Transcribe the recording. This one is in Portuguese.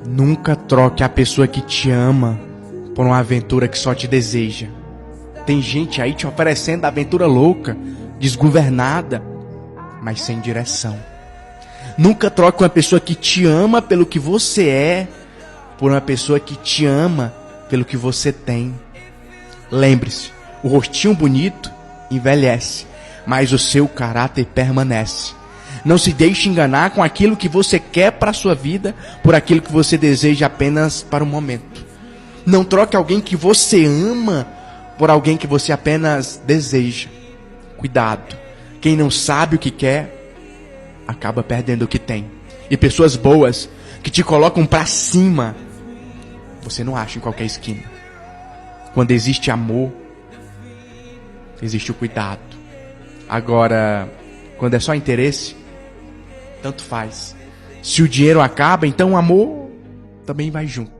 Nunca troque a pessoa que te ama por uma aventura que só te deseja. Tem gente aí te oferecendo aventura louca, desgovernada, mas sem direção. Nunca troque uma pessoa que te ama pelo que você é por uma pessoa que te ama pelo que você tem. Lembre-se, o rostinho bonito envelhece, mas o seu caráter permanece. Não se deixe enganar com aquilo que você quer para a sua vida por aquilo que você deseja apenas para o momento. Não troque alguém que você ama por alguém que você apenas deseja. Cuidado. Quem não sabe o que quer, acaba perdendo o que tem. E pessoas boas, que te colocam para cima, você não acha em qualquer esquina. Quando existe amor, existe o cuidado. Agora, quando é só interesse, tanto faz. Se o dinheiro acaba, então o amor também vai junto.